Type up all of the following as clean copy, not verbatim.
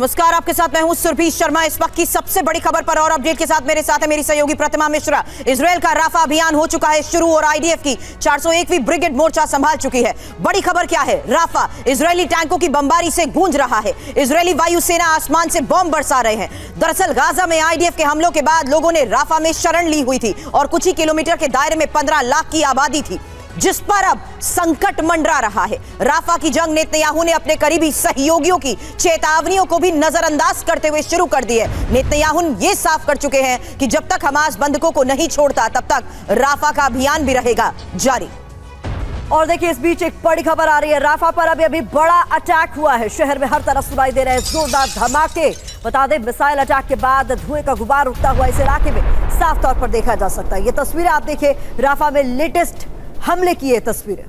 नमस्कार, आपके साथ मैं हूं सुरभि शर्मा। इस वक्त की सबसे बड़ी खबर पर और अपडेट के साथ मेरे साथ है मेरी सहयोगी प्रतिमा मिश्रा। इजरायल का राफा अभियान हो चुका है शुरू और आईडीएफ की 401वीं ब्रिगेड मोर्चा संभाल चुकी है। बड़ी खबर क्या है? राफा इजरायली टैंकों की बमबारी से गूंज रहा है। इजरायली वायुसेना आसमान से बम बरसा रहे हैं। दरअसल गाजा में आईडीएफ के हमलों के बाद लोगों ने राफा में शरण ली हुई थी और कुछ ही किलोमीटर के दायरे में 15 लाख की आबादी थी, जिस पर अब संकट मंडरा रहा है। राफा की जंग नेतन्याहू ने अपने करीबी सहयोगियों की चेतावनियों को भी नजरअंदाज करते हुए शुरू कर दी है। नेतन्याहू ये साफ कर चुके हैं कि जब तक हमास बंधकों को नहीं छोड़ता तब तक राफा का अभियान भी रहेगा जारी। और देखिए, इस बीच एक बड़ी खबर आ रही है। राफा पर अभी बड़ा अटैक हुआ है। शहर में हर तरफ सुनाई दे रहे हैं जोरदार धमाके। बता दें, मिसाइल अटैक के बाद धुएं का गुबार उठता हुआ इस इलाके में साफ तौर पर देखा जा सकता है। ये तस्वीरें आप देखिए, राफा में लेटेस्ट हमले की ये तस्वीरें।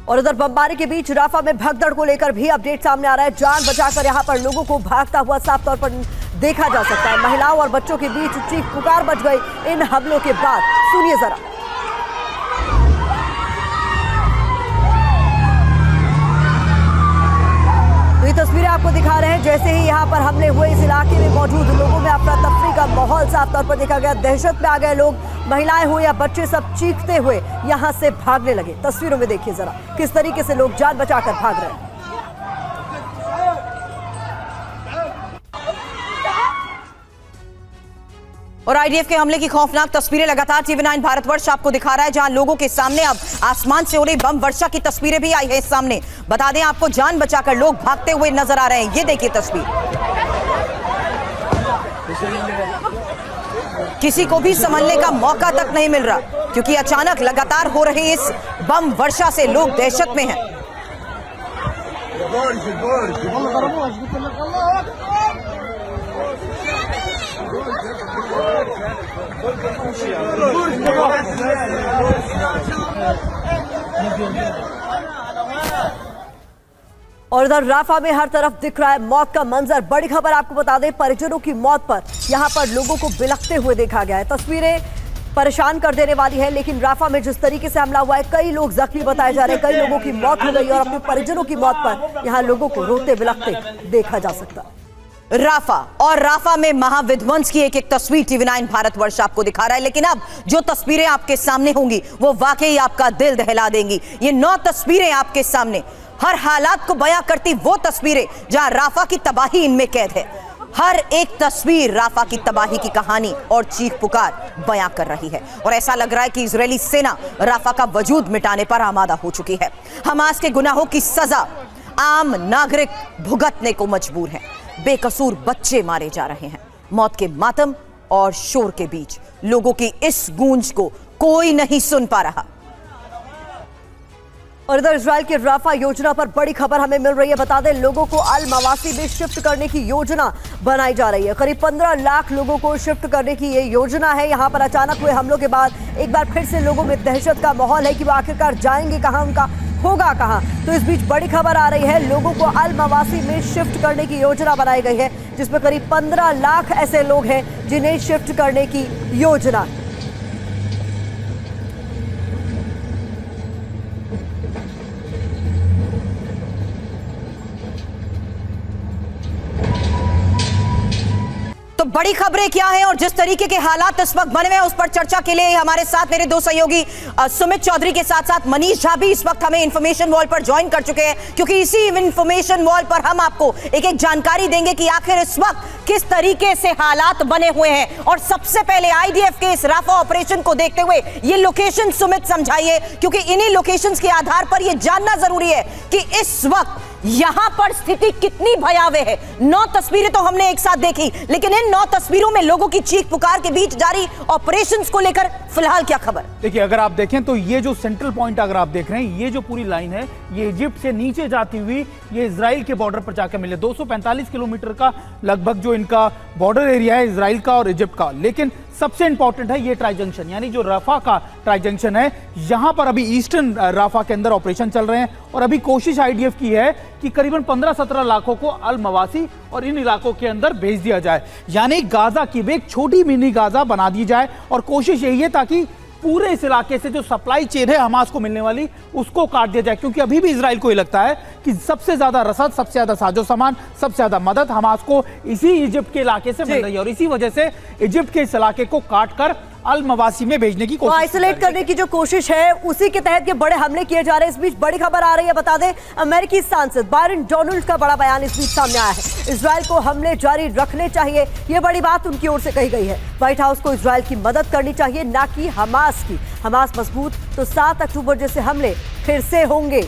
और उधर बमबारी के बीच राफा में भगदड़ को लेकर भी अपडेट सामने आ रहा है। जान बचाकर यहां पर लोगों को भागता हुआ साफ तौर पर देखा जा सकता है। महिलाओं और बच्चों के बीच चीख पुकार मच गई इन हमलों के बाद। सुनिए जरा। तो ये तस्वीरें आपको दिखा रहे हैं, जैसे ही यहाँ पर हमले हुए इस इलाके में मौजूद लोगों में अफरा तफरी का माहौल साफ तौर पर देखा गया। दहशत में आ गए लोग, महिलाएं हुए या बच्चे, सब चीखते हुए यहाँ से भागने लगे। तस्वीरों में देखिए जरा किस तरीके से लोग जान बचाकर भाग रहे हैं। और आईडीएफ के हमले की खौफनाक तस्वीरें लगातार टीवी9 भारतवर्ष आपको दिखा रहा है, जहां लोगों के सामने अब आसमान से हो रही बम वर्षा की तस्वीरें भी आई है सामने। बता दें आपको, जान बचाकर लोग भागते हुए नजर आ रहे हैं। ये देखिए तस्वीर। किसी को भी संभलने का मौका तक नहीं मिल रहा, क्योंकि अचानक लगातार हो रही इस बम वर्षा से लोग दहशत में हैं। और इधर राफा में हर तरफ दिख रहा है मौत का मंजर। बड़ी खबर आपको बता दें, परिजनों की मौत पर यहां पर लोगों को बिलखते हुए देखा गया है। तस्वीरें परेशान कर देने वाली है, लेकिन राफा में जिस तरीके से हमला हुआ है, कई लोग जख्मी बताए जा रहे हैं, कई लोगों की मौत हो गई और अपने परिजनों की मौत पर यहां लोगों को रोते बिलखते देखा जा सकता है। राफा और राफा में महाविध्वंस की एक एक तस्वीर टीवी9 भारतवर्ष आपको दिखा रहा है। लेकिन अब जो तस्वीरें आपके सामने होंगी वो वाकई आपका दिल दहला देंगी। ये 9 तस्वीरें आपके सामने, हर हालात को बयां करती वो तस्वीरें जहां राफा की तबाही इनमें कैद है। हर एक तस्वीर राफा की तबाही की कहानी और चीख पुकार बयां कर रही है। और ऐसा लग रहा है कि इजरायली सेना राफा का वजूद मिटाने पर आमादा हो चुकी है। हमास के गुनाहों की सजा आम नागरिक भुगतने को मजबूर है। बेकसूर बच्चे मारे जा रहे हैं। मौत के मातम और शोर के बीच लोगों की इस गूंज को कोई नहीं सुन पा रहा। और इधर इजरायल की राफा योजना पर बड़ी खबर हमें मिल रही है। बता दें, लोगों को अल मवासी में शिफ्ट करने की योजना बनाई जा रही है। करीब 15 लाख लोगों को शिफ्ट करने की ये योजना है। यहां पर अचानक हुए हमलों के बाद एक बार फिर से लोगों में दहशत का माहौल है कि वो आखिरकार जाएंगे कहां, उनका होगा कहां। तो इस बीच बड़ी खबर आ रही है, लोगों को अल मवासी में शिफ्ट करने की योजना बनाई गई है, जिसमें करीब 15 लाख ऐसे लोग हैं जिन्हें शिफ्ट करने की योजना है। तो बड़ी खबरें क्या हैं और जिस तरीके के हालात इस वक्त बने हुए हैं उस पर चर्चा के लिए हमारे साथ मेरे 2 सहयोगी सुमित चौधरी के साथ साथ मनीष झा भी इस वक्त हमें इंफॉर्मेशन वॉल पर ज्वाइन कर चुके हैं, क्योंकि इसी इंफॉर्मेशन वॉल पर हम आपको एक एक जानकारी देंगे कि आखिर इस वक्त किस तरीके से हालात बने हुए हैं। और सबसे पहले आईडीएफ के इस राफा ऑपरेशन को देखते हुए ये लोकेशन सुमित समझाइए, क्योंकि इन्हीं लोकेशंस के आधार पर यह जानना जरूरी है कि इस वक्त यहां पर स्थिति कितनी भयावह है। 9 तस्वीरें तो हमने एक साथ देखी, लेकिन इन 9 तस्वीरों में लोगों की चीख पुकार के बीच जारी ऑपरेशंस को लेकर फिलहाल क्या खबर? देखिए, अगर आप देखें तो ये जो सेंट्रल पॉइंट अगर आप देख रहे हैं, ये जो पूरी लाइन है, ये इजिप्ट से नीचे जाती हुई ये इजराइल के बॉर्डर पर जाकर मिले। 245 किलोमीटर का लगभग जो इनका बॉर्डर एरिया है इजराइल का और इजिप्ट का। लेकिन सबसे इंपॉर्टेंट है ये ट्राई जंक्शन, यानी जो राफा का ट्राई जंक्शन है, यहां पर अभी ईस्टर्न राफा के अंदर ऑपरेशन चल रहे हैं और अभी कोशिश आईडीएफ की है कि करीबन 15-17 लाखों को अल मवासी और इन इलाकों के अंदर भेज दिया जाए, यानी गाजा की भी एक छोटी मिनी गाजा बना दी जाए। और कोशिश यही है ताकि पूरे इस इलाके से जो सप्लाई चेन है हमास को मिलने वाली उसको काट दिया जाए, क्योंकि अभी भी इजराइल को ये लगता है कि सबसे ज्यादा रसद, सबसे ज्यादा साजो सामान, सबसे ज्यादा मदद हमास को इसी इजिप्ट के इलाके से मिल रही है और इसी वजह से इजिप्ट के इस इलाके को काट कर अल मवासी में भेजने की कोशिश, आइसोलेट करने की जो कोशिश है उसी के तहत ये बड़े हमले किए जा रहे हैं। इस बीच बड़ी खबर आ रही है, बता दें अमेरिकी सांसद बायरन डोनाल्ड का बड़ा बयान इस बीच सामने आया है। इजराइल को हमले जारी रखने चाहिए, ये बड़ी बात उनकी ओर से कही गई है। व्हाइट हाउस को इजराइल की मदद करनी चाहिए, ना कि हमास की। हमास मजबूत तो 7 अक्टूबर जैसे हमले फिर से होंगे।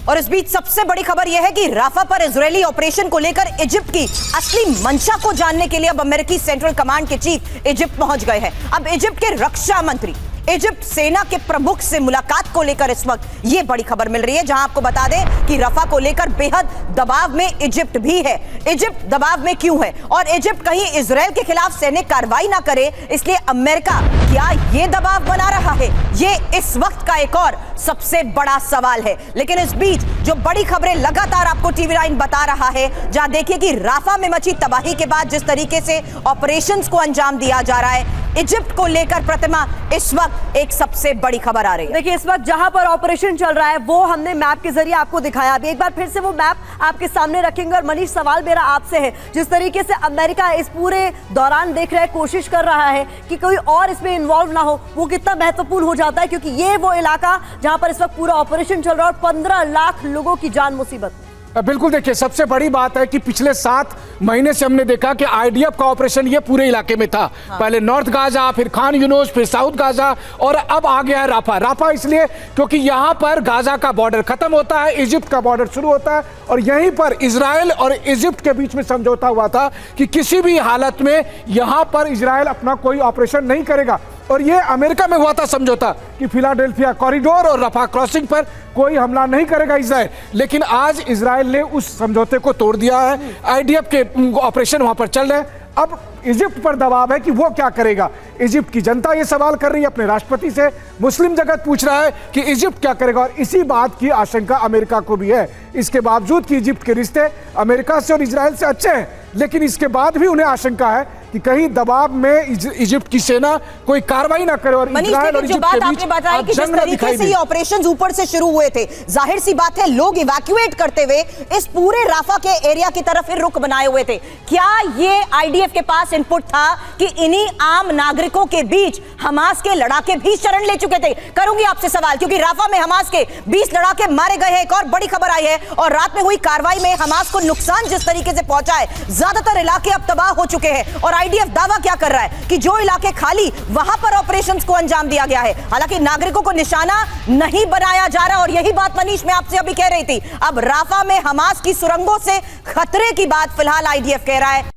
और इस बीच सबसे बड़ी खबर यह है कि राफा पर इजरायली ऑपरेशन को लेकर इजिप्ट की असली मंशा को जानने के लिए अब अमेरिकी सेंट्रल कमांड के चीफ इजिप्ट पहुंच गए हैं। अब इजिप्ट के रक्षा मंत्री इजिप्ट सेना के प्रमुख से मुलाकात को लेकर इस वक्त यह बड़ी खबर मिल रही है, जहां आपको बता दें कि रफा को लेकर बेहद दबाव में इजिप्ट भी है। इजिप्ट दबाव में क्यों है और इजिप्ट कहीं इजराइल के खिलाफ सैनिक कार्रवाई ना करे, इसलिए अमेरिका क्या यह दबाव बना रहा है, यह इस वक्त का एक और सबसे बड़ा सवाल है। लेकिन इस बीच जो बड़ी खबरें लगातार आपको टीवी9 बता रहा है, जहां देखिए कि राफा में मची तबाही के बाद जिस तरीके से ऑपरेशंस को अंजाम दिया जा रहा है, इजिप्ट को लेकर प्रतिमा इस वक्त एक सबसे बड़ी खबर आ रही है। देखिए इस वक्त जहां पर ऑपरेशन चल रहा है वो हमने मैप के जरिए आपको दिखाया। अभी एक बार फिर से वो मैप आपके सामने रखेंगे। और मनीष, सवाल मेरा आपसे है, जिस तरीके से अमेरिका इस पूरे दौरान देख रहा है, कोशिश कर रहा है कि कोई और इसमें इन्वॉल्व ना हो, वो कितना महत्वपूर्ण हो जाता है, क्योंकि ये वो इलाका जहां पर इस वक्त पूरा ऑपरेशन चल रहा है और 15 लाख लोगों की जान मुसीबत में। बिल्कुल, देखिए सबसे बड़ी बात है कि पिछले 7 महीने से हमने देखा कि आईडीएफ का ऑपरेशन ये पूरे इलाके में था। पहले नॉर्थ गाजा, फिर खान यूनुस, फिर साउथ गाजा और अब आ गया है राफा। राफा इसलिए क्योंकि यहाँ पर गाजा का बॉर्डर खत्म होता है, इजिप्ट का बॉर्डर शुरू होता है और यहीं पर इजराइल और इजिप्ट के बीच में समझौता हुआ था कि किसी भी हालत में यहाँ पर इजराइल अपना कोई ऑपरेशन नहीं करेगा। और ये अमेरिका में हुआ था समझौता कि फिलाडेल्फिया कॉरिडोर और रफा क्रॉसिंग पर कोई हमला नहीं करेगा इजराइल। लेकिन आज इजराइल ने उस समझौते को तोड़ दिया है। आईडीएफ के ऑपरेशन वहां पर चल रहे हैं। अब इजिप्ट पर दबाव है कि वो क्या करेगा। इजिप्ट की जनता ये सवाल कर रही है अपने राष्ट्रपति से, मुस्लिम जगत पूछ रहा है कि इजिप्ट क्या करेगा और इसी बात की आशंका अमेरिका को भी है। इसके बावजूद कि इजिप्ट के रिश्ते अमेरिका से और इजराइल से अच्छे हैं, लेकिन इसके बाद भी उन्हें आशंका है कि कहीं दबाव में इजिप्ट की सेना कोई कार्रवाई ना करे और इजराइल और इजिप्ट के बीच जिस तरीके से ये ऑपरेशंस ऊपर से शुरू हुए थे, जाहिर सी बात है लोग इवैक्यूएट करते हुए इस पूरे राफा के एरिया की तरफ रुख बनाए हुए थे। क्या ये आईडीएफ के पास इनपुट था कि इन्हीं आम नागरिकों के बीच हमास के लड़ाके भी शरण ले चुके थे? करूंगी आपसे सवाल, क्योंकि राफा में हमास के 20 लड़ाके मारे गए हैं। एक और बड़ी खबर आई है और रात में हुई कार्रवाई में हमास को नुकसान जिस तरीके से पहुंचा है, ज्यादातर इलाके अब तबाह हो चुके हैं और आईडीएफ दावा क्या कर रहा है कि जो इलाके खाली वहां पर ऑपरेशंस को अंजाम दिया गया है। हालांकि नागरिकों को निशाना नहीं बनाया जा रहा और यही बात मनीष मैं आपसे अभी कह रही थी। अब राफा में हमास की सुरंगों से खतरे की बात फिलहाल आईडीएफ कह रहा है।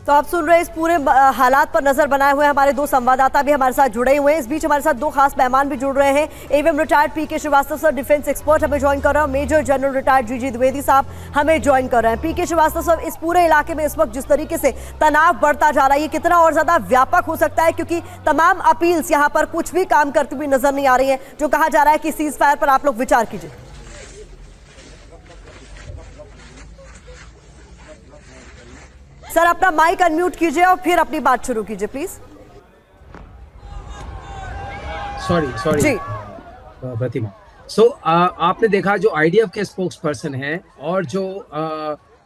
तो आप सुन रहे हैं, इस पूरे हालात पर नजर बनाए हुए हमारे 2 संवाददाता भी हमारे साथ जुड़े हुए हैं। इस बीच हमारे साथ 2 खास मेहमान भी जुड़ रहे हैं। एवं रिटायर्ड पीके श्रीवास्तव सर, डिफेंस एक्सपर्ट हमें ज्वाइन कर रहे हैं। मेजर जनरल रिटायर्ड जीजी द्विवेदी साहब हमें ज्वाइन कर रहे हैं। पीके श्रीवास्तव सर, इस पूरे इलाके में इस वक्त जिस तरीके से तनाव बढ़ता जा रहा है, ये कितना और ज्यादा व्यापक हो सकता है? क्योंकि तमाम अपील्स यहाँ पर कुछ भी काम करती हुई नजर नहीं आ रही है। जो कहा जा रहा है कि सीज फायर पर आप लोग विचार कीजिए। सर अपना माइक अनम्यूट कीजिए और फिर अपनी बात शुरू कीजिए प्लीज। सॉरी जी प्रतिमा। आपने देखा जो आईडीएफ के स्पोक्स पर्सन हैं और जो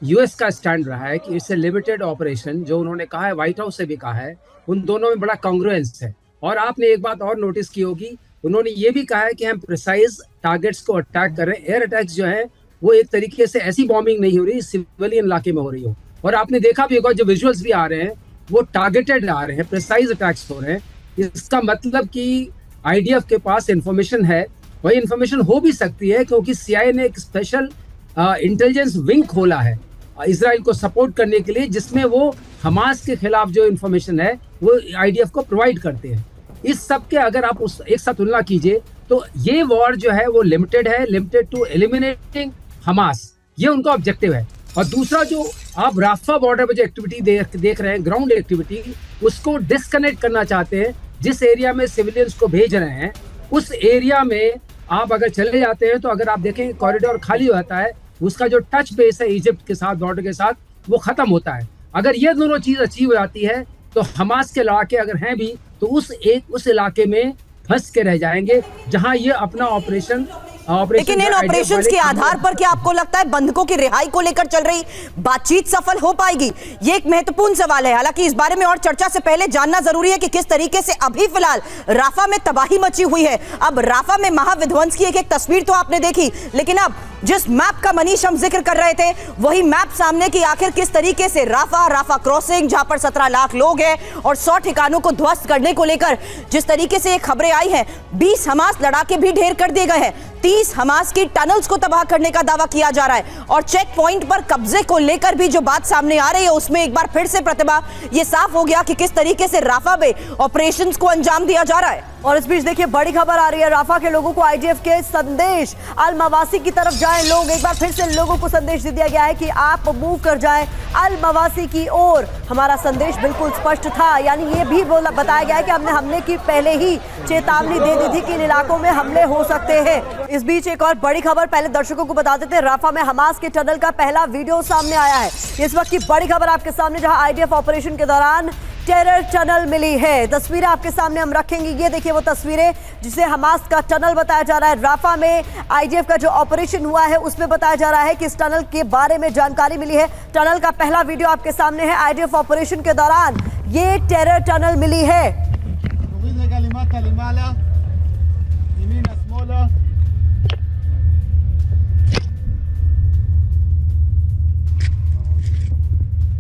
यूएस का स्टैंड रहा है कि इट्स ए लिमिटेड ऑपरेशन, जो उन्होंने कहा है, व्हाइट हाउस से भी कहा है, उन दोनों में बड़ा कॉन्ग्रुएंस है। और आपने एक बात और नोटिस की होगी, उन्होंने ये भी कहा है कि हम प्रिसाइज टारगेट्स को अटैक कर रहे हैं। एयर अटैक्स जो है वो एक तरीके से ऐसी बॉम्बिंग नहीं हो रही सिविलियन इलाके में हो रही हो। और आपने देखा भी होगा जो विजुअल्स भी आ रहे हैं वो टारगेटेड आ रहे हैं, प्रिसाइज अटैक्स हो रहे हैं। इसका मतलब कि आईडीएफ के पास इंफॉर्मेशन है, वही इंफॉर्मेशन हो भी सकती है क्योंकि सीआईए ने एक स्पेशल इंटेलिजेंस विंग खोला है इजराइल को सपोर्ट करने के लिए, जिसमें वो हमास के खिलाफ जो इंफॉर्मेशन है वो आईडीएफ को प्रोवाइड करते हैं। इस सब के अगर आप उस एक साथ तुलना कीजिए तो ये वॉर जो है वो लिमिटेड है, लिमिटेड टू एलिमिनेटिंग हमास, ये उनका ऑब्जेक्टिव है। और दूसरा जो आप राफा बॉर्डर पर जो एक्टिविटी देख रहे हैं, ग्राउंड एक्टिविटी, उसको डिस्कनेक्ट करना चाहते हैं। जिस एरिया में सिविलियंस को भेज रहे हैं उस एरिया में आप अगर चले जाते हैं तो अगर आप देखें कॉरिडोर खाली होता है, उसका जो टच बेस है इजिप्ट के साथ, बॉर्डर के साथ, वो खत्म होता है। अगर ये दोनों चीज अचीव हो जाती है तो हमास के लड़ाके अगर हैं भी तो उस इलाके में फंस के रह जाएंगे जहां ये अपना ऑपरेशन लेकिन इन ऑपरेशंस के आधार पर क्या आपको लगता है बंधकों की रिहाई को लेकर चल रही बातचीत सफल हो पाएगी? ये एक महत्वपूर्ण सवाल है। हालांकि इस बारे में और चर्चा से पहले जानना जरूरी है कि किस तरीके से अभी फिलहाल राफा में तबाही मची हुई है। अब राफा में महाविध्वंस की एक तस्वीर तो आपने देखी, लेकिन अब जिस मैप का मनीष हम जिक्र कर रहे थे वही मैप सामने की आखिर किस तरीके से राफा क्रॉसिंग, जहां पर 17 लाख लोग हैं और 100 ठिकानों को ध्वस्त करने को लेकर जिस तरीके से ये खबरें आई हैं, 20 हमास लड़ाके भी ढेर कर दिए गए हैं, 30 हमास की टनल्स को तबाह करने का दावा किया जा रहा है और चेक पॉइंट पर कब्जे को लेकर भी जो बात सामने आ रही है उसमें एक बार फिर से प्रतिभा ये साफ हो गया कि किस तरीके से राफा में ऑपरेशंस को अंजाम दिया जा रहा है। और इस बीच देखिए बड़ी खबर आ रही है, राफा के लोगों को आईडीएफ के संदेश, अल मवासी की तरफ जाएं लोग। एक बार फिर से लोगों को संदेश दे दिया गया है कि आप मूव कर जाएं अल मवासी की ओर। हमारा संदेश बिल्कुल स्पष्ट था, यानी ये भी बताया गया है कि हमने हमले की पहले ही चेतावनी दे दी थी कि इन इलाकों में हमले हो सकते हैं। इस बीच एक और बड़ी खबर पहले दर्शकों को बता देते हैं, राफा में हमास के टनल का पहला वीडियो सामने आया है। इस वक्त की बड़ी खबर आपके सामने, जहां आईडीएफ ऑपरेशन के दौरान टेरर टनल मिली है। तस्वीरें आपके सामने हम रखेंगे, ये देखिए वो तस्वीरें जिसे हमास का टनल बताया जा रहा है। राफा में आईडीएफ का जो ऑपरेशन हुआ है उसमें बताया जा रहा है कि इस टनल के बारे में जानकारी मिली है। टनल का पहला वीडियो आपके सामने है, आईडीएफ ऑपरेशन के दौरान ये टेरर टनल मिली है।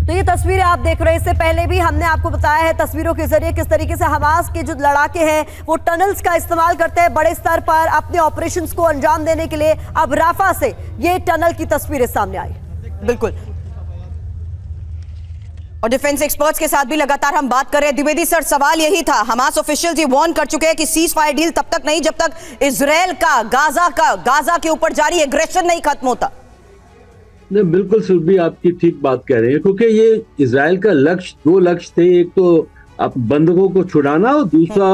तो ये तस्वीरें आप देख रहे हैं, इससे पहले भी हमने आपको बताया है तस्वीरों के जरिए किस तरीके से हमास के जो लड़ाके हैं वो टनल्स का इस्तेमाल करते हैं बड़े स्तर पर अपने ऑपरेशंस को अंजाम देने के लिए। अब राफा से ये टनल की तस्वीरें सामने आई। बिल्कुल, और डिफेंस एक्सपर्ट्स के साथ भी लगातार हम बात कर रहे हैं। द्विवेदी सर, सवाल यही था, हमास ऑफिशियल्स ये वार्न कर चुके हैं कि सीज फायर डील तब तक नहीं जब तक इजराइल का गाजा के ऊपर जारी एग्रेशन नहीं खत्म होता। नहीं, बिल्कुल सुरभि आपकी ठीक बात कह रहे हैं, क्योंकि ये इजराइल का लक्ष्य, 2 लक्ष्य थे, एक तो आप बंधकों को छुड़ाना और दूसरा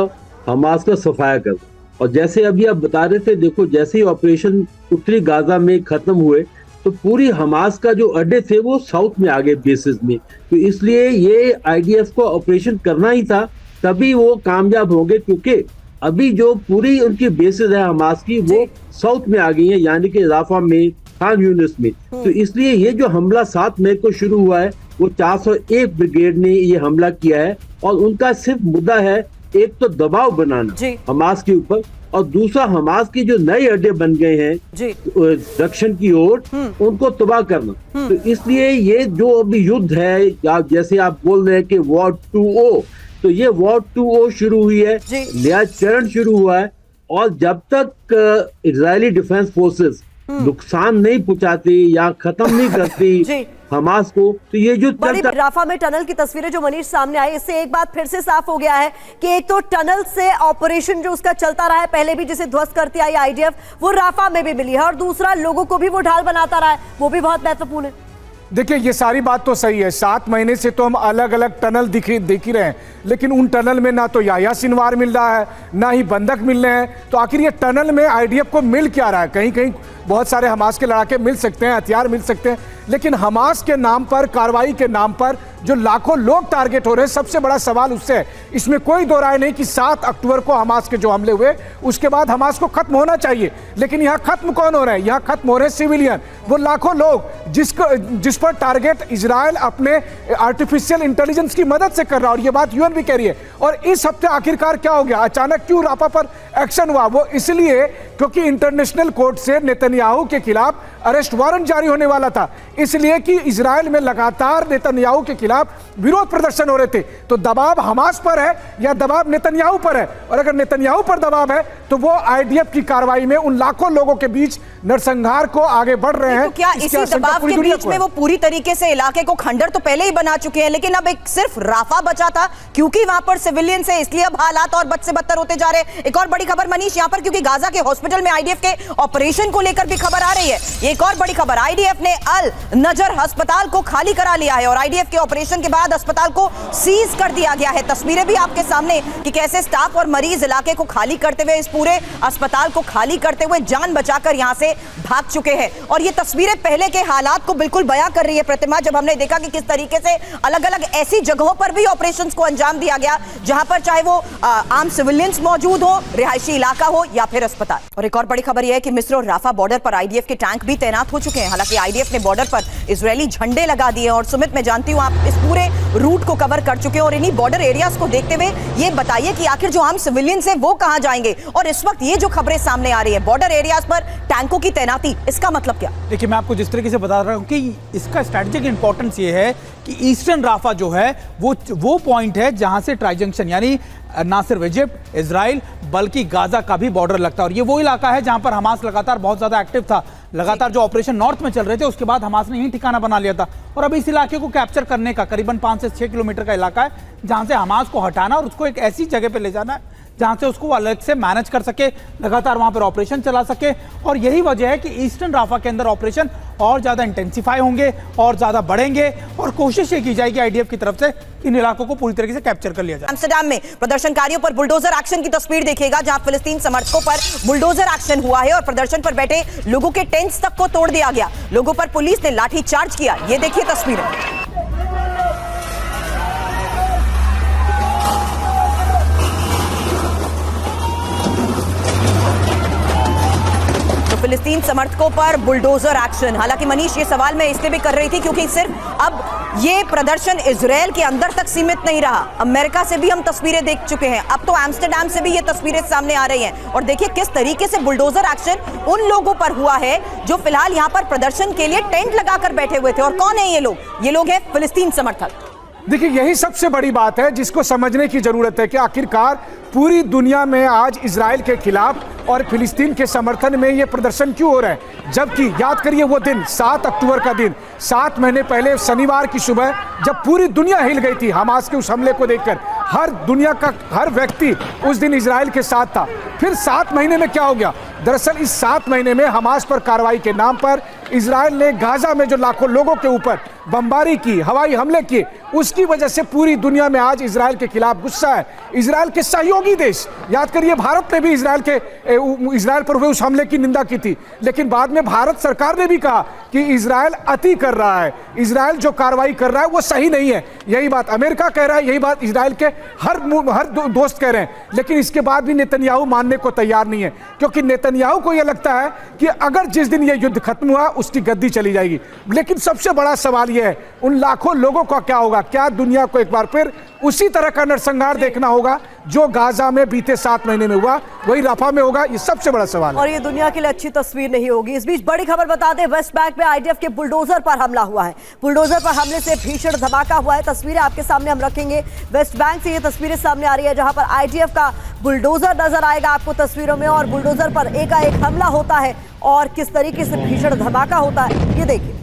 हमास का सफाया करना। और जैसे अभी आप बता रहे थे, देखो जैसे ही ऑपरेशन उत्तरी गाजा में खत्म हुए तो पूरी हमास का जो अड्डे थे वो साउथ में आ गए बेसिस में, तो इसलिए ये आईडीएफ को ऑपरेशन करना ही था, तभी वो कामयाब होंगे, क्योंकि अभी जो पूरी उनकी बेसिस है हमास की वो साउथ में आ गई है, यानी कि राफा में, खान यूनिस में। तो इसलिए ये जो हमला 7 मई को शुरू हुआ है वो 401 ब्रिगेड ने ये हमला किया है और उनका सिर्फ मुद्दा है एक तो दबाव बनाना हमास के ऊपर और दूसरा हमास की जो नए अड्डे बन गए हैं दक्षिण की ओर उनको तबाह करना। तो इसलिए ये जो अभी युद्ध है, जैसे आप बोल रहे हैं कि वॉर 2O, तो ये वॉर 2O शुरू हुई है, नया चरण शुरू हुआ है और जब तक इजरायली डिफेंस फोर्सेस नुकसान नहीं पहुंचाती या खत्म नहीं करती हमास को, तो ये जो राफा में टनल की तस्वीरें जो मनीष सामने आई, इससे एक बात फिर से साफ हो गया है कि एक तो टनल से ऑपरेशन जो उसका चलता रहा है पहले भी, जिसे ध्वस्त करती आई आईडीएफ, वो राफा में भी मिली है और दूसरा लोगों को भी वो ढाल बनाता रहा है, वो भी बहुत महत्वपूर्ण है। देखिए ये सारी बात तो सही है, 7 महीने से तो हम अलग अलग टनल देख ही रहे हैं, लेकिन उन टनल में ना तो याह्या सिनवार मिल रहा है ना ही बंधक मिल रहे हैं। तो आखिर ये टनल में आईडीएफ को मिल क्या रहा है? कहीं कहीं बहुत सारे हमास के लड़ाके मिल सकते हैं, हथियार मिल सकते हैं, लेकिन हमास के नाम पर, कार्रवाई के नाम पर जो लाखों लोग टारगेट हो रहे हैं, सबसे बड़ा सवाल उससे है। इसमें कोई दो राय नहीं कि 7 अक्टूबर को हमास के जो हमले हुए उसके बाद हमास को खत्म होना चाहिए, लेकिन यहाँ खत्म कौन हो रहे हैं? यहाँ खत्म हो रहे हैं सिविलियन, वो लाखों लोग जिस पर टारगेट इजराइल अपने आर्टिफिशियल इंटेलिजेंस की मदद से कर रहा है, और ये बात यूएन भी कह रही है। और इस हफ्ते आखिरकार क्या हो गया, अचानक क्यों राफा पर एक्शन हुआ? वो इसलिए क्योंकि इंटरनेशनल कोर्ट से नेतन्याहू के खिलाफ अरेस्ट वारंट जारी होने वाला था, इसलिए कि इजराइल में लगातार नेतन्याहू के खिलाफ विरोध प्रदर्शन हो रहे थे। तो दबाव हमास पर है या दबाव नेतन्याहू पर है? और अगर नेतन्याहू पर दबाव है तो वो आईडीएफ की कार्रवाई में उन लाखों लोगों के बीच नरसंहार को आगे बढ़ रहे हैं। तो क्या इसी दबाव के बीच में वो पूरी तरीके से इलाके को खंडर तो पहले ही बना चुके हैं, लेकिन अब एक सिर्फ राफा बचा था क्योंकि वहां पर सिविलियन है, इसलिए अब हालात और बद से बदतर होते जा रहे हैं। एक और बड़ी खबर मनीष यहाँ पर, क्योंकि गाजा के हॉस्पिटल में आईडीएफ के ऑपरेशन को लेकर भी खबर आ रही है। ये एक और बड़ी खबर, आईडीएफ ने अल नजर अस्पताल को खाली करा लिया है और आईडीएफ के ऑपरेशन के बाद अस्पताल को सीज कर दिया गया है। तस्वीरें भी आपके सामने कि कैसे स्टाफ और मरीज इलाके को खाली करते हुए, इस पूरे अस्पताल को खाली करते हुए जान बचाकर यहां से भाग चुके हैं। और ये तस्वीरें पहले के हालात को बिल्कुल बयां कर रही है प्रतिमा, जब हमने देखा कि किस तरीके से अलग अलग ऐसी जगहों पर भी ऑपरेशंस को अंजाम दिया गया जहां पर चाहे वो आम सिविलियंस मौजूद हो, रिहायशी इलाका हो या फिर अस्पताल। और एक और बड़ी खबर यह है कि मिस्र और राफा बॉर्डर पर आईडीएफ के टैंक भी तैनात हो चुके हैं। हालांकि आईडीएफ ने बॉर्डर पर इजरायली झंडे लगा दिए। और सुमित, मैं जानती हूं आप इस पूरे रूट को कवर कर चुके हैं और इन्हीं बॉर्डर एरियाज को देखते हुए ये बताइए कि आखिर जो आम सिविलियंस है वो कहां जाएंगे। और इस वक्त ये जो खबरें सामने आ रही है बॉर्डर एरियाज पर टैंकों की तैनाती, इसका मतलब क्या? देखिए, मैं आपको जिस तरीके से बता रहा हूं कि इसका स्ट्रेटेजिक इंपॉर्टेंस ये है कि ईस्टर्न राफा जो है वो पॉइंट है जहां से ट्राई जंक्शन यानी ना सिर्फ इजिप्ट, इजराइल बल्कि गाजा का भी बॉर्डर लगता है। और ये वो इलाका है जहां पर हमास लगातार बहुत ज्यादा एक्टिव था। लगातार जो ऑपरेशन नॉर्थ में चल रहे थे उसके बाद हमास ने यही ठिकाना बना लिया था। और अब इस इलाके को कैप्चर करने का करीबन 5 से 6 किलोमीटर का इलाका है जहां से हमास को हटाना और उसको एक ऐसी जगह पे ले जाना है जहां से उसको अलग से मैनेज कर सके, लगातार वहां पर ऑपरेशन चला सके। और यही वजह है कि ईस्टर्न राफा के अंदर ऑपरेशन और ज्यादा इंटेंसिफाई होंगे और ज्यादा बढ़ेंगे और कोशिश ये की जाएगी आईडीएफ की तरफ से इन इलाकों को पूरी तरीके से कैप्चर कर लिया जाए। एम्स्टरडैम में प्रदर्शनकारियों पर बुलडोजर एक्शन की तस्वीर देखिएगा, जहां फिलिस्तीन समर्थकों पर बुलडोजर एक्शन हुआ है और प्रदर्शन पर बैठे लोगों के टेंट्स तक को तोड़ दिया गया। लोगों पर पुलिस ने लाठी चार्ज किया। ये देखिए तस्वीरें। फिलिस्तीन समर्थकों पर बुलडोजर एक्शन। हालांकि मनीष, ये सवाल मैं इसलिए भी कर रही थी क्योंकि सिर्फ अब ये प्रदर्शन इजराइल के अंदर तक सीमित नहीं रहा, अमेरिका से भी हम तस्वीरें देख चुके हैं। अब तो एम्स्टरडैम से भी ये तस्वीरें सामने आ रही हैं। और देखिए किस तरीके से बुलडोजर एक्शन उन लोगों पर हुआ है जो फिलहाल यहां पर प्रदर्शन के लिए टेंट लगाकर बैठे हुए थे। और कौन है ये लोग? ये लोग हैं फिलिस्तीन समर्थक। देखिए, यही सबसे बड़ी बात है जिसको समझने की जरूरत है कि आखिरकार पूरी दुनिया में आज इजराइल के खिलाफ और फिलिस्तीन के समर्थन में ये प्रदर्शन क्यों हो रहा है। जबकि याद करिए वो दिन 7 अक्टूबर का दिन, 7 महीने पहले शनिवार की सुबह जब पूरी दुनिया हिल गई थी हमास के उस हमले को देखकर। हर दुनिया का हर व्यक्ति उस दिन इजराइल के साथ था। फिर 7 महीने में क्या हो गया? दरअसल इस 7 महीने में हमास पर कार्रवाई के नाम पर इजराइल ने गाजा में जो लाखों लोगों के ऊपर बमबारी की, हवाई हमले किए, उसकी वजह से पूरी दुनिया में आज इजराइल के खिलाफ गुस्सा है। इजराइल के सहयोगी देश, याद करिए भारत ने भी इजराइल पर हुए उस हमले की निंदा की थी, लेकिन बाद में भारत सरकार ने भी कहा कि इजराइल अति कर रहा है, इजराइल जो कार्रवाई कर रहा है वो सही नहीं है। यही बात अमेरिका कह रहा है, यही बात इजराइल के हर दोस्त कह रहे हैं। लेकिन इसके बाद भी नेतन्याहू मानने को तैयार नहीं है, क्योंकि नेतन्याहू को यह लगता है कि अगर जिस दिन यह युद्ध खत्म हुआ उसकी गद्दी चली जाएगी। लेकिन सबसे बड़ा सवाल यह है उन लाखों लोगों का क्या होगा? क्या दुनिया को एक बार फिर उसी तरह का नरसंहार देखना होगा जो गाजा में बीते 7 महीने में हुआ, वही रफा में होगा? ये सबसे बड़ा सवाल है और ये दुनिया के लिए अच्छी तस्वीर नहीं होगी। इस बीच बड़ी खबर बता दें, वेस्ट बैंक में आईडीएफ के बुलडोजर पर हमला हुआ है। बुलडोजर पर हमले से भीषण धमाका हुआ है। तस्वीरें आपके सामने हम रखेंगे। वेस्ट बैंक से ये तस्वीरें सामने आ रही है जहां पर आईडीएफ का बुलडोजर नजर आएगा आपको तस्वीरों में और बुलडोजर पर एकाएक हमला होता है और किस तरीके से भीषण धमाका होता है ये देखिए।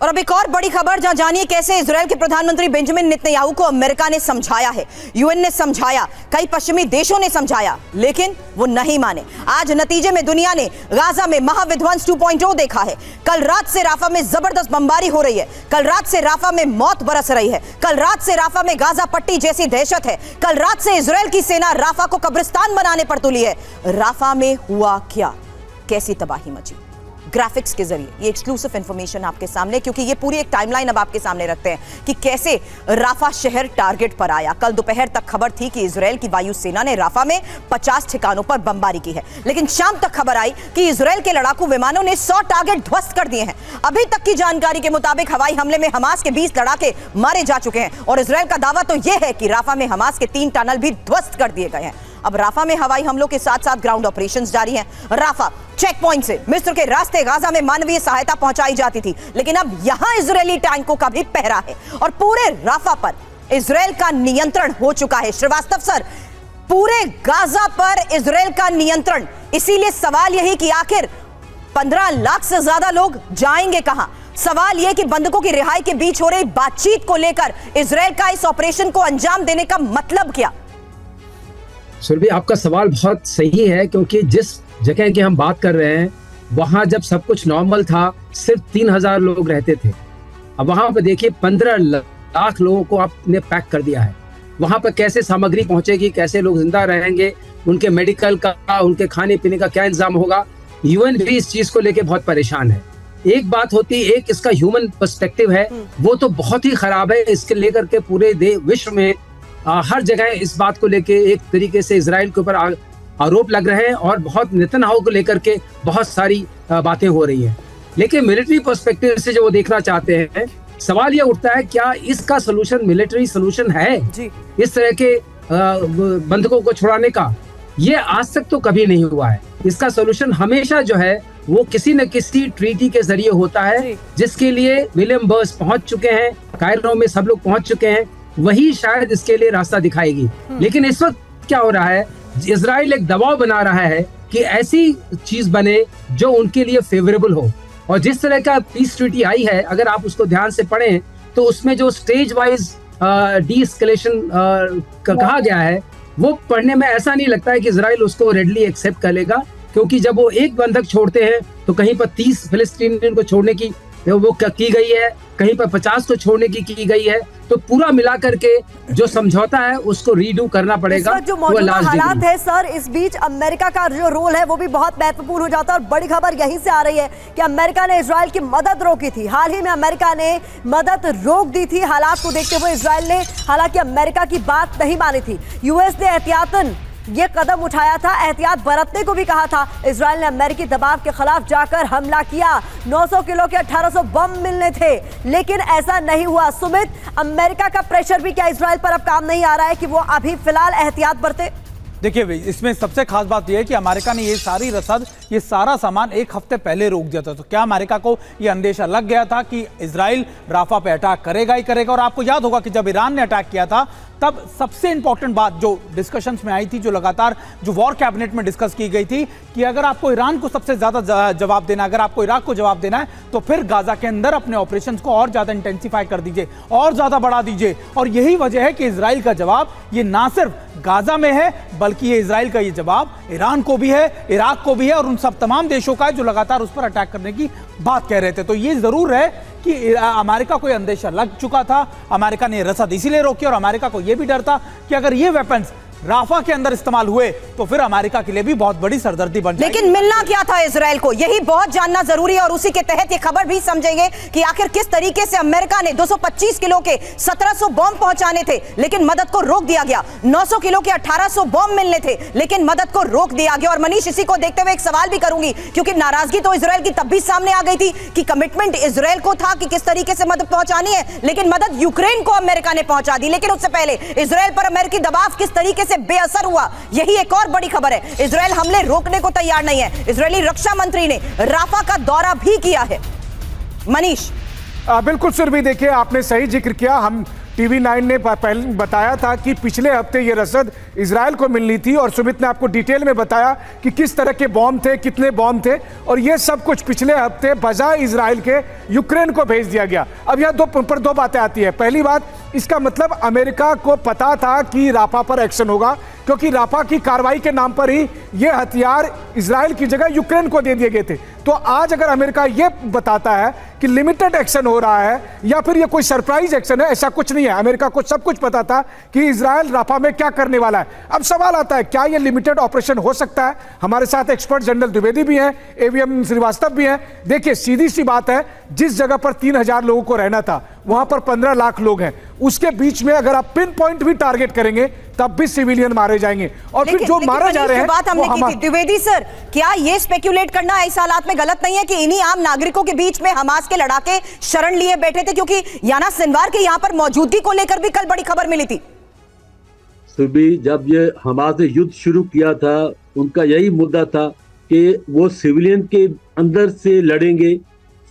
और अब एक और बड़ी खबर, जहां जानिए कैसे इजराइल के प्रधानमंत्री बेंजामिन नेतन्याहू को अमेरिका ने समझाया है, यूएन ने समझाया, कई पश्चिमी देशों ने समझाया, लेकिन वो नहीं माने। आज नतीजे में दुनिया ने गाजा में महाविध्वंस 2.0 देखा है। कल रात से राफा में जबरदस्त बमबारी हो रही है। कल रात से राफा में मौत बरस रही है। कल रात से राफा में गाजा पट्टी जैसी दहशत है। कल रात से इजराइल की सेना राफा को कब्रिस्तान बनाने पर तुली है। राफा में हुआ क्या, कैसी तबाही मची, ग्राफिक्स के जरिए ये एक्सक्लूसिव इंफॉर्मेशन आपके सामने, क्योंकि ये पूरी एक टाइमलाइन अब आपके सामने रखते हैं कि कैसे राफा शहर टारगेट पर आया। कल दोपहर तक खबर थी कि इजराइल की वायुसेना ने राफा में 50 ठिकानों पर बमबारी की है, लेकिन शाम तक खबर आई कि इजराइल के लड़ाकू विमानों ने 100 टारगेट ध्वस्त कर दिए हैं। अभी तक की जानकारी के मुताबिक हवाई हमले में हमास के 20 लड़ाके मारे जा चुके हैं और इजराइल का दावा तो यह है कि राफा में हमास के 3 टनल भी ध्वस्त कर दिए गए हैं। अब राफा में हवाई हमलों के साथ साथ ग्राउंड ऑपरेशंस जारी हैं। राफा चेक पॉइंट से मिस्र के रास्ते गाजा में मानवीय सहायता पहुंचाई जाती थी, लेकिन अब यहां इजरायली टैंकों का भी पहरा है और पूरे राफा पर इजराइल का नियंत्रण हो चुका है। श्रीवास्तव सर, पूरे गाजा पर इजराइल का नियंत्रण, इसीलिए सवाल यही कि आखिर 15 लाख से ज्यादा लोग जाएंगे कहां? सवाल यह कि बंधकों की रिहाई के बीच हो रही बातचीत को लेकर इजराइल का इस ऑपरेशन को अंजाम देने का मतलब क्या? सुरभि, आपका सवाल बहुत सही है, क्योंकि जिस जगह की हम बात कर रहे हैं वहां जब सब कुछ नॉर्मल था सिर्फ 3000 लोग रहते थे। अब वहां पर देखिए 15 लाख लोगों को आपने पैक कर दिया है। वहां पर कैसे सामग्री पहुंचेगी, कैसे लोग जिंदा रहेंगे, उनके मेडिकल का, उनके खाने पीने का क्या इंतजाम होगा? यूएन भी इस चीज को लेके बहुत परेशान है। एक बात होती है, एक इसका ह्यूमन पर्सपेक्टिव है, वो तो बहुत ही खराब है। इसके लेकर के पूरे विश्व में हर जगह इस बात को लेके एक तरीके से इजराइल के ऊपर आरोप लग रहे हैं और बहुत नेतन्याहू को लेकर के बहुत सारी बातें हो रही हैं। लेकिन मिलिट्री पर्सपेक्टिव से जो वो देखना चाहते हैं, सवाल ये उठता है क्या इसका सोल्यूशन मिलिट्री सोल्यूशन है जी। इस तरह के बंधकों को छुड़ाने का? ये आज तक तो कभी नहीं हुआ है। इसका सोल्यूशन हमेशा जो है वो किसी न किसी ट्रीटी के जरिए होता है, जिसके लिए विलियम बर्स पहुंच चुके हैं, कायरो में सब लोग पहुंच चुके हैं, वही शायद इसके लिए रास्ता दिखाएगी। लेकिन इस वक्त क्या हो रहा है, इजराइल एक दबाव बना रहा है कि ऐसी चीज बने जो उनके लिए फेवरेबल हो। और जिस तरह का पीस ट्रीटी आई है, अगर आप उसको ध्यान से पढ़ें तो उसमें जो स्टेज वाइज डी एस्केलेशन कहा गया है, वो पढ़ने में ऐसा नहीं लगता है कि इजराइल उसको रेडली एक्सेप्ट कर लेगा, क्योंकि जब वो एक बंधक छोड़ते हैं तो कहीं पर 30 फिलिस्तीनियन को छोड़ने की वो की गई है, कहीं पर 50 को छोड़ने की गई है। तो पूरा मिलाकर के जो समझौता है उसको रीडू करना पड़ेगा। जो मौजूदा हालात है सर, इस बीच अमेरिका का जो रोल है वो भी बहुत महत्वपूर्ण हो जाता है। और बड़ी खबर यहीं से आ रही है कि अमेरिका ने इजराइल की मदद रोकी थी। हाल ही में अमेरिका ने मदद रोक दी थी हालात को देखते हुए इजराइल ने, हालांकि अमेरिका की बात नहीं मानी थी। यूएस ने एहतियातन ये कदम उठाया था, एहतियात बरतने को भी कहा था। इजराइल ने अमेरिकी दबाव के खिलाफ जाकर हमला किया। 900 किलो के 1800 बम मिलने थे, लेकिन ऐसा नहीं हुआ। सुमित, अमेरिका का प्रेशर भी क्या इजराइल पर अब काम नहीं आ रहा है कि वो अभी फिलहाल एहतियात बरते? देखिए भाई, इसमें सबसे खास बात यह है कि अमेरिका ने ये सारी रसद, ये सारा सामान एक हफ्ते पहले रोक दिया था। तो क्या अमेरिका को ये अंदेशा लग गया था कि इजराइल राफा पे अटैक करेगा ही करेगा? और आपको याद होगा कि जब ईरान ने अटैक किया था तब सबसे इंपॉर्टेंट बात जो डिस्कशंस में आई थी, जो लगातार जो वॉर कैबिनेट में डिस्कस की गई थी, कि अगर आपको ईरान को सबसे ज्यादा जवाब देना, अगर आपको इराक को जवाब देना है, तो फिर गाजा के अंदर अपने ऑपरेशंस को और ज्यादा इंटेंसिफाई कर दीजिए, और ज्यादा बढ़ा दीजिए। और यही वजह है कि इजराइल का जवाब ये ना सिर्फ गाजा में है, बल्कि ये इजराइल का ये जवाब ईरान को भी है, इराक को भी है, और उन सब तमाम देशों का है जो लगातार उस पर अटैक करने की बात कह रहे थे। तो ये जरूर है कि अमेरिका को अंदेशा लग चुका था। अमेरिका ने रसद इसीलिए रोकी, और अमेरिका को यह भी डर था कि अगर ये वेपन्स राफा के अंदर इस्तेमाल हुए तो फिर अमेरिका के लिए भी बहुत बड़ी सरदर्दी बन जाएगी। लेकिन मिलना क्या था इजराइल को, यही बहुत जानना जरूरी है। और उसी के तहत ये खबर भी समझेंगे कि आखिर किस तरीके से अमेरिका ने 225 किलो के 1700 बम पहुंचाने थे, लेकिन मदद को रोक दिया गया। 900 किलो के 1800 बम मिलने थे, लेकिन मदद को रोक दिया गया। और मनीष, इसी को देखते हुए एक सवाल भी करूंगी, क्योंकि नाराजगी तो इजराइल की तब भी सामने आ गई थी कि कमिटमेंट इजराइल को था कि किस तरीके से मदद पहुंचानी है, लेकिन मदद यूक्रेन को अमेरिका ने पहुंचा दी। लेकिन उससे पहले इजराइल पर अमेरिकी दबाव किस तरीके से बेअसर हुआ, यही एक और बड़ी खबर है। इजराइल हमले रोकने को तैयार नहीं है। इजरायली रक्षा मंत्री ने राफा का दौरा भी किया है। मनीष, बिल्कुल सुरभि, देखिए आपने सही जिक्र किया। हम TV9 ने पहले बताया था कि पिछले हफ्ते ये रसद इजराइल को मिलनी थी, और सुमित ने आपको डिटेल में बताया कि किस तरह के बॉम्ब थे, कितने बॉम्ब थे, और ये सब कुछ पिछले हफ्ते बजाय इजराइल के यूक्रेन को भेज दिया गया। अब यह दो बातें आती है। पहली बात, इसका मतलब अमेरिका को पता था कि राफा पर एक्शन होगा, क्योंकि राफा की कार्रवाई के नाम पर ही ये हथियार इजराइल की जगह यूक्रेन को दे दिए गए थे। तो आज अगर अमेरिका ये बताता है कि लिमिटेड एक्शन हो रहा है या फिर ये कोई सरप्राइज एक्शन है, ऐसा कुछ नहीं है। अमेरिका को सब कुछ पता था कि इजराइल राफा में क्या करने वाला है। अब सवाल आता है, क्या ये लिमिटेड ऑपरेशन हो सकता है? हमारे साथ एक्सपर्ट जनरल द्विवेदी भी हैं, AVM श्रीवास्तव भी हैं। देखिए, सीधी सी बात है, जिस जगह पर 3000 लोगों को रहना था वहां पर 15 लाख लोग हैं। उसके बीच में अगर आप पिन पॉइंट भी टारगेट करेंगे तब भी सिविलियन मारे जाएंगे, और फिर जो मारे जा रहे हैं बात हमने की थी। द्विवेदी सर, क्या ये स्पेक्युलेट करना इस हालात में गलत नहीं है कि इन्हीं आम नागरिकों के बीच में हमास के लड़ाके शरण लिए बैठे थे? क्योंकि याना सिनवार के यहां पर मौजूदगी को लेकर भी कल बड़ी खबर मिली थी। सुबह जब ये हमास ने युद्ध शुरू किया था, उनका यही मुद्दा था कि वो सिविलियन के अंदर से लड़ेंगे,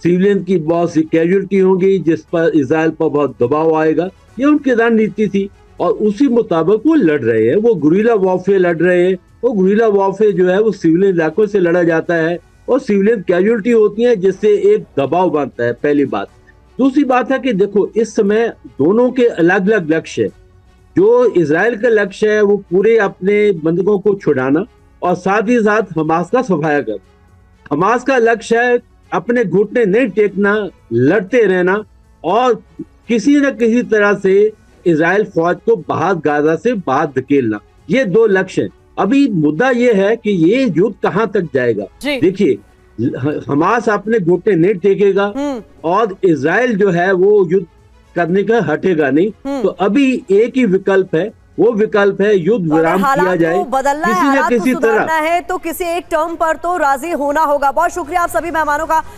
सिविलियन की बहुत सी कैजुअलिटी होंगी, जिस पर इजराइल पर बहुत दबाव आएगा। ये उनकी रणनीति थी और उसी मुताबिक वो लड़ रहे हैं। वो गुरिल्ला वॉरफेयर लड़ रहे हैं। वो गुरिल्ला वॉरफेयर जो है वो सिविलियन इलाकों से लड़ा जाता है और सिविलियन कैजुअलिटी होती है, जिससे एक दबाव बनता है। पहली बात। दूसरी बात है कि देखो, इस समय दोनों के अलग अलग लक्ष्य है। जो इजराइल का लक्ष्य है वो पूरे अपने बंधकों को छुड़ाना और साथ ही साथ हमास का सफाया करना। हमास का लक्ष्य है अपने घुटने नहीं टेकना, लड़ते रहना और किसी न किसी तरह से इजराइल फौज को बाहर गाजा से बाहर धकेलना। ये दो लक्ष्य हैं। अभी मुद्दा ये है कि ये युद्ध कहां तक जाएगा। देखिए, हमास अपने घुटने नहीं टेकेगा और इजराइल जो है वो युद्ध करने का हटेगा नहीं। तो अभी एक ही विकल्प है, वो विकल्प है युद्ध विराम किया जाए, बदलना है, किसी न हालात को किसी सुधारना तरह। है तो किसी एक टर्म पर तो राजी होना होगा। बहुत शुक्रिया आप सभी मेहमानों का।